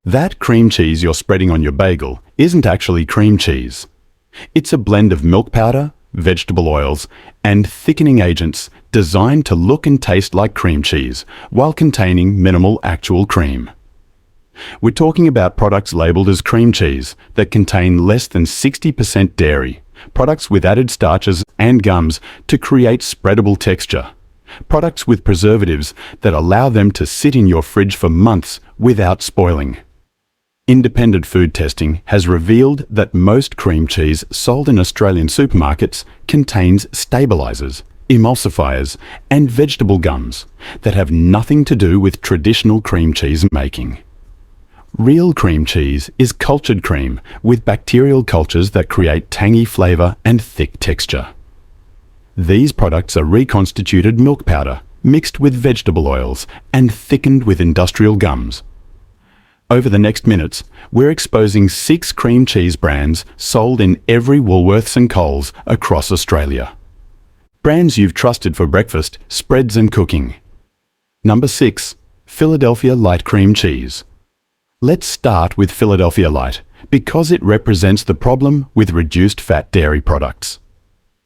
That cream cheese you're spreading on your bagel isn't actually cream cheese. It's a blend of milk powder, vegetable oils, and thickening agents designed to look and taste like cream cheese while containing minimal actual cream. We're talking about products labelled as cream cheese that contain less than 60% dairy, products with added starches and gums to create spreadable texture, products with preservatives that allow them to sit in your fridge for months without spoiling. Independent food testing has revealed that most cream cheese sold in Australian supermarkets contains stabilisers, emulsifiers, and vegetable gums that have nothing to do with traditional cream cheese making. Real cream cheese is cultured cream with bacterial cultures that create tangy flavour and thick texture. These products are reconstituted milk powder mixed with vegetable oils and thickened with industrial gums. Over the next minutes, we're exposing 6 cream cheese brands sold in every Woolworths and Coles across Australia. Brands you've trusted for breakfast, spreads and cooking. Number 6. Philadelphia Light Cream Cheese. Let's start with Philadelphia Light because it represents the problem with reduced fat dairy products.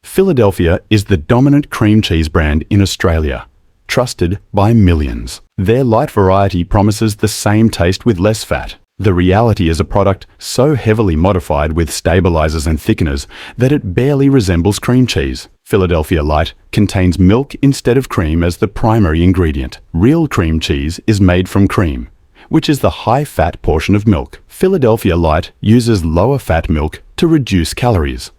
Philadelphia is the dominant cream cheese brand in Australia, trusted by millions. Their light variety promises the same taste with less fat. The reality is a product so heavily modified with stabilisers and thickeners that it barely resembles cream cheese. Philadelphia Light contains milk instead of cream as the primary ingredient. Real cream cheese is made from cream, which is the high-fat portion of milk. Philadelphia Light uses lower-fat milk to reduce calories,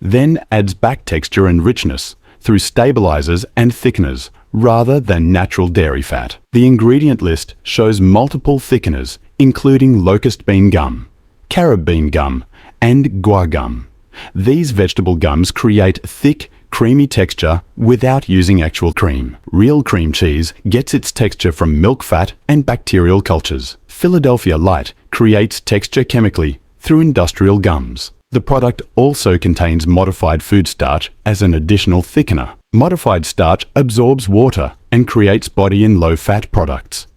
then adds back texture and richness through stabilisers and thickeners rather than natural dairy fat. The ingredient list shows multiple thickeners, including locust bean gum, carob bean gum, and guar gum. These vegetable gums create thick, creamy texture without using actual cream. Real cream cheese gets its texture from milk fat and bacterial cultures. Philadelphia Light creates texture chemically through industrial gums. The product also contains modified food starch as an additional thickener. Modified starch absorbs water and creates body and low-fat products.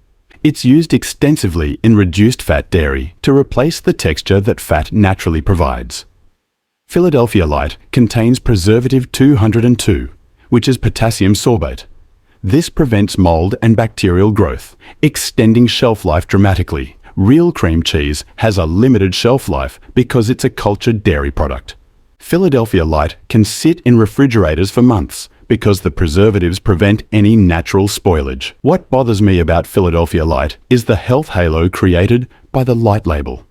It's used extensively in reduced fat dairy to replace the texture that fat naturally provides. Philadelphia Light contains preservative 202, which is potassium sorbate. This prevents mold and bacterial growth, extending shelf life dramatically. Real cream cheese has a limited shelf life because it's a cultured dairy product. Philadelphia Light can sit in refrigerators for months because the preservatives prevent any natural spoilage. What bothers me about Philadelphia Light is the health halo created by the Light label.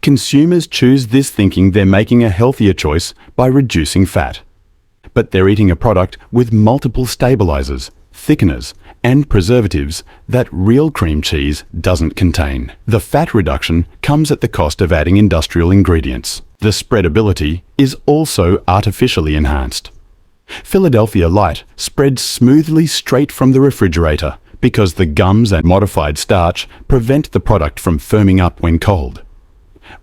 Consumers choose this thinking they're making a healthier choice by reducing fat. But they're eating a product with multiple stabilizers, thickeners, and preservatives that real cream cheese doesn't contain. The fat reduction comes at the cost of adding industrial ingredients. The spreadability is also artificially enhanced. Philadelphia Light spreads smoothly straight from the refrigerator because the gums and modified starch prevent the product from firming up when cold.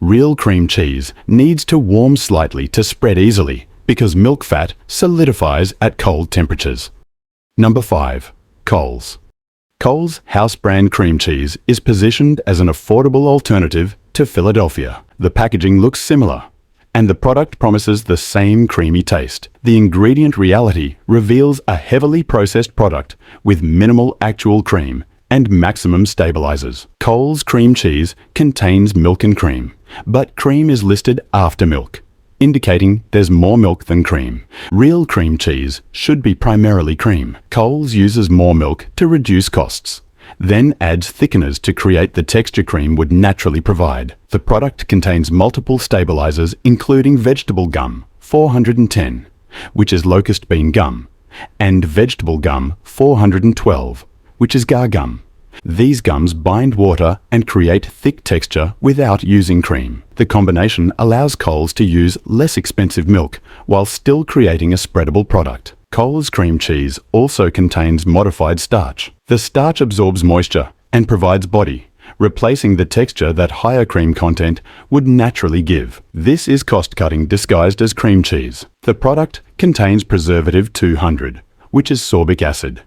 Real cream cheese needs to warm slightly to spread easily because milk fat solidifies at cold temperatures. Number 5. Coles. Coles house brand cream cheese is positioned as an affordable alternative to Philadelphia. The packaging looks similar, and the product promises the same creamy taste. The ingredient reality reveals a heavily processed product with minimal actual cream and maximum stabilizers. Coles cream cheese contains milk and cream, but cream is listed after milk, indicating there's more milk than cream. Real cream cheese should be primarily cream. Coles uses more milk to reduce costs, then adds thickeners to create the texture cream would naturally provide. The product contains multiple stabilizers including vegetable gum 410, which is locust bean gum, and vegetable gum 412, which is guar gum. These gums bind water and create thick texture without using cream. The combination allows Coles to use less expensive milk while still creating a spreadable product. Coles cream cheese also contains modified starch. The starch absorbs moisture and provides body, replacing the texture that higher cream content would naturally give. This is cost-cutting disguised as cream cheese. The product contains preservative 200, which is sorbic acid.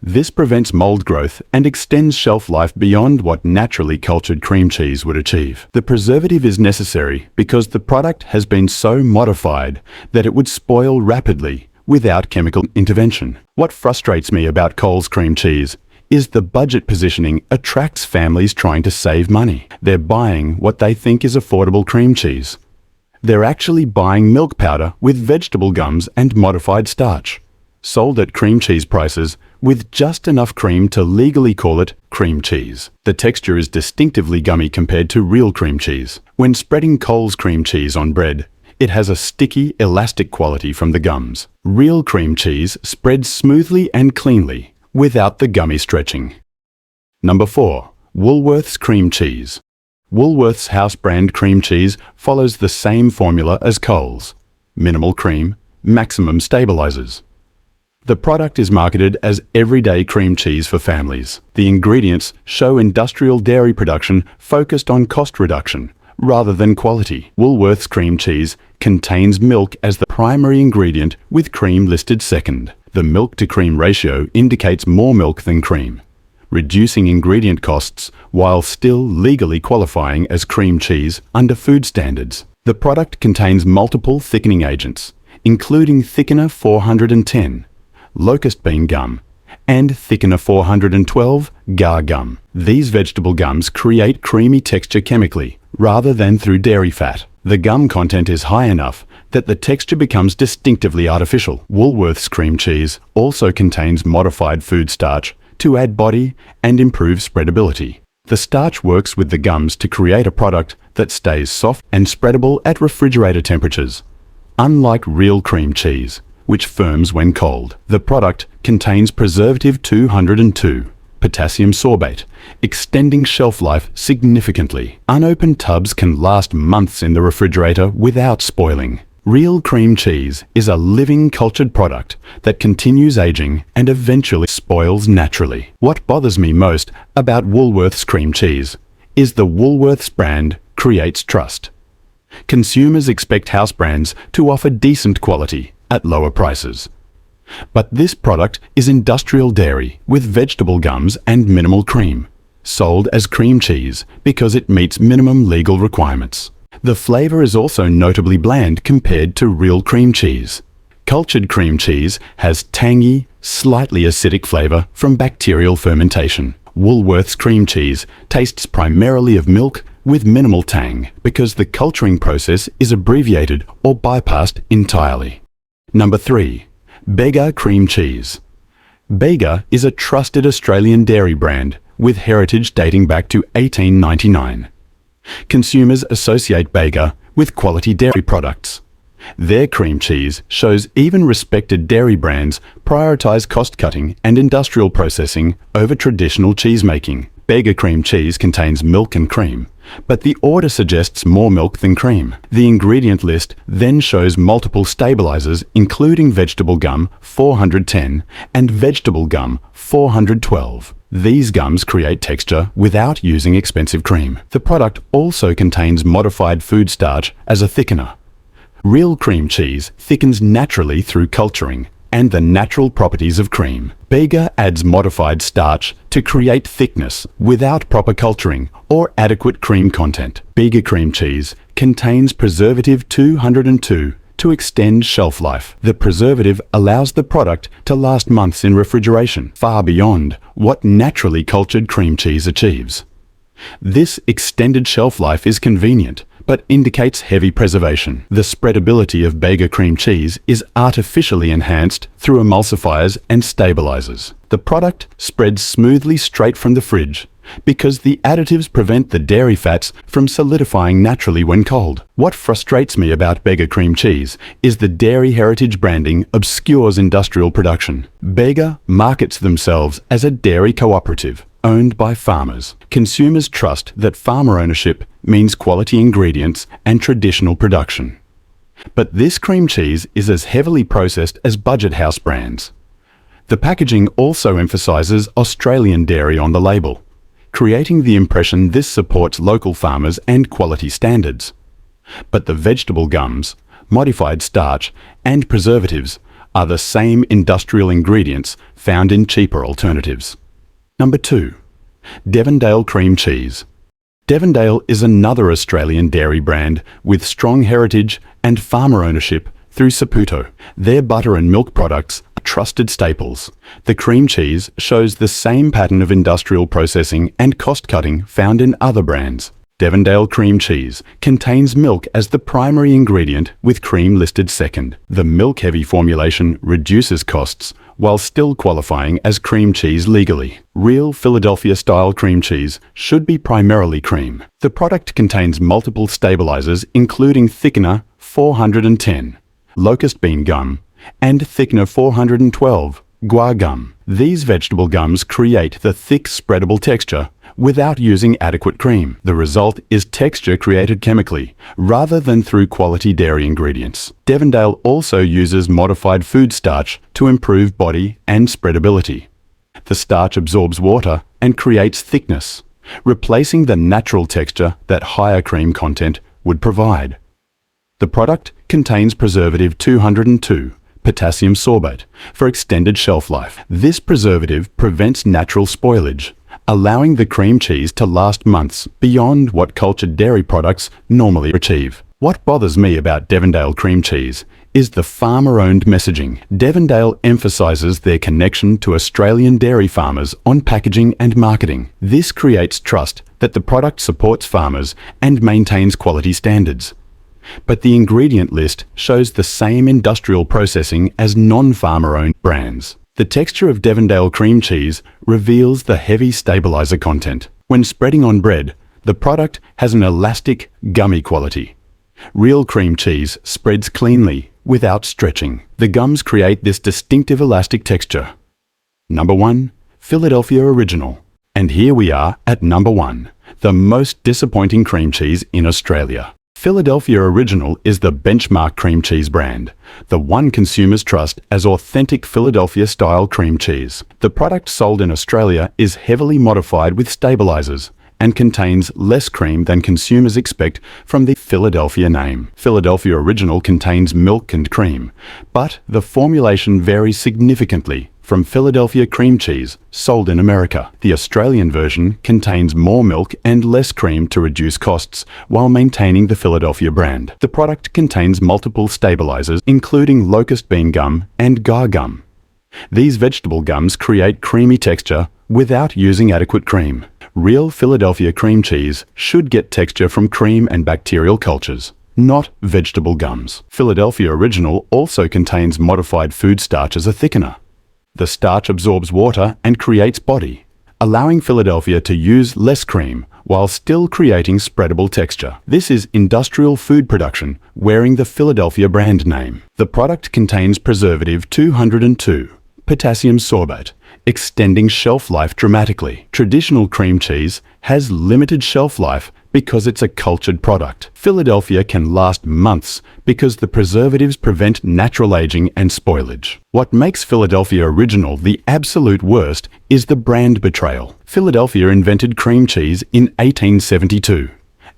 This prevents mold growth and extends shelf life beyond what naturally cultured cream cheese would achieve. The preservative is necessary because the product has been so modified that it would spoil rapidly without chemical intervention. What frustrates me about Coles cream cheese is the budget positioning attracts families trying to save money. They're buying what they think is affordable cream cheese. They're actually buying milk powder with vegetable gums and modified starch, sold at cream cheese prices with just enough cream to legally call it cream cheese. The texture is distinctively gummy compared to real cream cheese. When spreading Coles cream cheese on bread, it has a sticky, elastic quality from the gums. Real cream cheese spreads smoothly and cleanly, without the gummy stretching. Number 4. Woolworths cream cheese. Woolworths house brand cream cheese follows the same formula as Coles: minimal cream, maximum stabilisers. The product is marketed as everyday cream cheese for families. The ingredients show industrial dairy production focused on cost reduction rather than quality. Woolworths cream cheese contains milk as the primary ingredient, with cream listed second. The milk-to-cream ratio indicates more milk than cream, reducing ingredient costs while still legally qualifying as cream cheese under food standards. The product contains multiple thickening agents, including thickener 410, locust bean gum, and thickener 412, gar gum. These vegetable gums create creamy texture chemically, rather than through dairy fat. The gum content is high enough that the texture becomes distinctively artificial. Woolworths cream cheese also contains modified food starch to add body and improve spreadability. The starch works with the gums to create a product that stays soft and spreadable at refrigerator temperatures, unlike real cream cheese, which firms when cold. The product contains preservative 202, potassium sorbate, extending shelf life significantly. Unopened tubs can last months in the refrigerator without spoiling. Real cream cheese is a living cultured product that continues aging and eventually spoils naturally. What bothers me most about Woolworths cream cheese is the Woolworths brand creates trust. Consumers expect house brands to offer decent quality at lower prices. But this product is industrial dairy with vegetable gums and minimal cream, sold as cream cheese because it meets minimum legal requirements. The flavour is also notably bland compared to real cream cheese. Cultured cream cheese has tangy, slightly acidic flavour from bacterial fermentation. Woolworths cream cheese tastes primarily of milk with minimal tang because the culturing process is abbreviated or bypassed entirely. Number 3. Bega cream cheese. Bega is a trusted Australian dairy brand with heritage dating back to 1899. Consumers associate Bega with quality dairy products. Their cream cheese shows even respected dairy brands prioritise cost-cutting and industrial processing over traditional cheese-making. Bega cream cheese contains milk and cream, but the order suggests more milk than cream. The ingredient list then shows multiple stabilisers, including vegetable gum 410 and vegetable gum 412. These gums create texture without using expensive cream. The product also contains modified food starch as a thickener. Real cream cheese thickens naturally through culturing and the natural properties of cream. Bega adds modified starch to create thickness without proper culturing or adequate cream content. Bega cream cheese contains preservative 202 to extend shelf life. The preservative allows the product to last months in refrigeration, far beyond what naturally cultured cream cheese achieves. This extended shelf life is convenient, but indicates heavy preservation. The spreadability of Bega cream cheese is artificially enhanced through emulsifiers and stabilisers. The product spreads smoothly straight from the fridge because the additives prevent the dairy fats from solidifying naturally when cold. What frustrates me about Bega cream cheese is the dairy heritage branding obscures industrial production. Bega markets themselves as a dairy cooperative owned by farmers. Consumers trust that farmer ownership means quality ingredients and traditional production. But this cream cheese is as heavily processed as budget house brands. The packaging also emphasises Australian dairy on the label, creating the impression this supports local farmers and quality standards. But the vegetable gums, modified starch, and preservatives are the same industrial ingredients found in cheaper alternatives. Number 2. Devondale cream cheese. Devondale is another Australian dairy brand with strong heritage and farmer ownership through Saputo. Their butter and milk products are trusted staples. The cream cheese shows the same pattern of industrial processing and cost-cutting found in other brands. Devondale cream cheese contains milk as the primary ingredient with cream listed second. The milk-heavy formulation reduces costs while still qualifying as cream cheese legally. Real Philadelphia-style cream cheese should be primarily cream. The product contains multiple stabilisers including thickener 410, locust bean gum, and thickener 412, guar gum. These vegetable gums create the thick spreadable texture without using adequate cream. The result is texture created chemically, rather than through quality dairy ingredients. Devondale also uses modified food starch to improve body and spreadability. The starch absorbs water and creates thickness, replacing the natural texture that higher cream content would provide. The product contains preservative 202, potassium sorbate, for extended shelf life. This preservative prevents natural spoilage, allowing the cream cheese to last months beyond what cultured dairy products normally achieve. What bothers me about Devondale cream cheese is the farmer-owned messaging. Devondale emphasises their connection to Australian dairy farmers on packaging and marketing. This creates trust that the product supports farmers and maintains quality standards. But the ingredient list shows the same industrial processing as non-farmer-owned brands. The texture of Devondale cream cheese reveals the heavy stabiliser content. When spreading on bread, the product has an elastic, gummy quality. Real cream cheese spreads cleanly, without stretching. The gums create this distinctive elastic texture. Number 1. Philadelphia Original. And here we are at number 1, the most disappointing cream cheese in Australia. Philadelphia Original is the benchmark cream cheese brand, the one consumers trust as authentic Philadelphia-style cream cheese. The product sold in Australia is heavily modified with stabilizers and contains less cream than consumers expect from the Philadelphia name. Philadelphia Original contains milk and cream, but the formulation varies significantly from Philadelphia cream cheese sold in America. The Australian version contains more milk and less cream to reduce costs while maintaining the Philadelphia brand. The product contains multiple stabilizers, including locust bean gum and guar gum. These vegetable gums create creamy texture without using adequate cream. Real Philadelphia cream cheese should get texture from cream and bacterial cultures, not vegetable gums. Philadelphia Original also contains modified food starch as a thickener. The starch absorbs water and creates body, allowing Philadelphia to use less cream while still creating spreadable texture. This is industrial food production wearing the Philadelphia brand name. The product contains preservative 202, potassium sorbate, extending shelf life dramatically. Traditional cream cheese has limited shelf life because it's a cultured product. Philadelphia can last months because the preservatives prevent natural aging and spoilage. What makes Philadelphia Original the absolute worst is the brand betrayal. Philadelphia invented cream cheese in 1872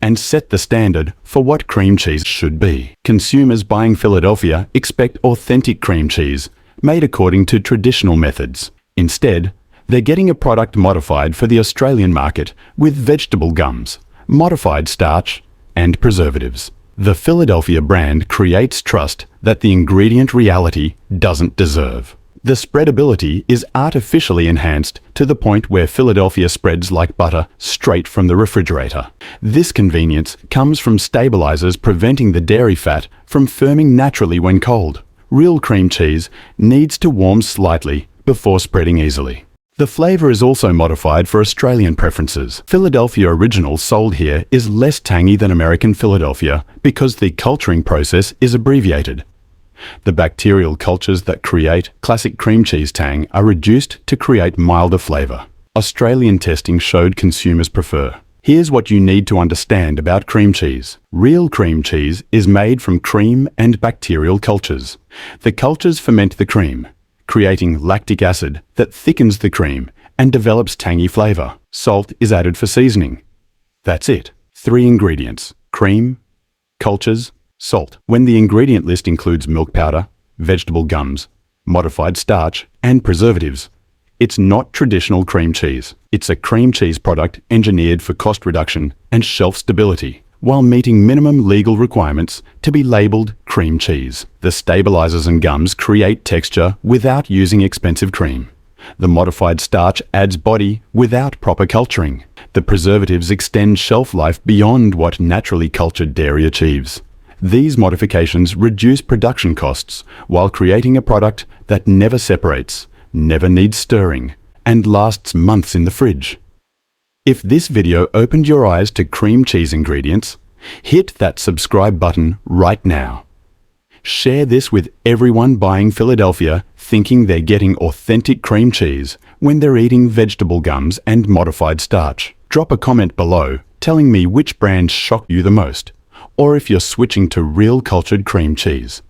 and set the standard for what cream cheese should be. Consumers buying Philadelphia expect authentic cream cheese made according to traditional methods. Instead, they're getting a product modified for the Australian market with vegetable gums, modified starch, and preservatives. The Philadelphia brand creates trust that the ingredient reality doesn't deserve. The spreadability is artificially enhanced to the point where Philadelphia spreads like butter straight from the refrigerator. This convenience comes from stabilizers preventing the dairy fat from firming naturally when cold. Real cream cheese needs to warm slightly before spreading easily. The flavour is also modified for Australian preferences. Philadelphia Original sold here is less tangy than American Philadelphia because the culturing process is abbreviated. The bacterial cultures that create classic cream cheese tang are reduced to create milder flavour. Australian testing showed consumers prefer. Here's what you need to understand about cream cheese. Real cream cheese is made from cream and bacterial cultures. The cultures ferment the cream, creating lactic acid that thickens the cream and develops tangy flavour. Salt is added for seasoning. That's it. 3 ingredients: cream, cultures, salt. When the ingredient list includes milk powder, vegetable gums, modified starch, and preservatives. It's not traditional cream cheese. It's a cream cheese product engineered for cost reduction and shelf stability, while meeting minimum legal requirements to be labelled cream cheese. The stabilisers and gums create texture without using expensive cream. The modified starch adds body without proper culturing. The preservatives extend shelf life beyond what naturally cultured dairy achieves. These modifications reduce production costs while creating a product that never separates, never needs stirring, and lasts months in the fridge. If this video opened your eyes to cream cheese ingredients, hit that subscribe button right now. Share this with everyone buying Philadelphia thinking they're getting authentic cream cheese when they're eating vegetable gums and modified starch. Drop a comment below telling me which brand shocked you the most, or if you're switching to real cultured cream cheese.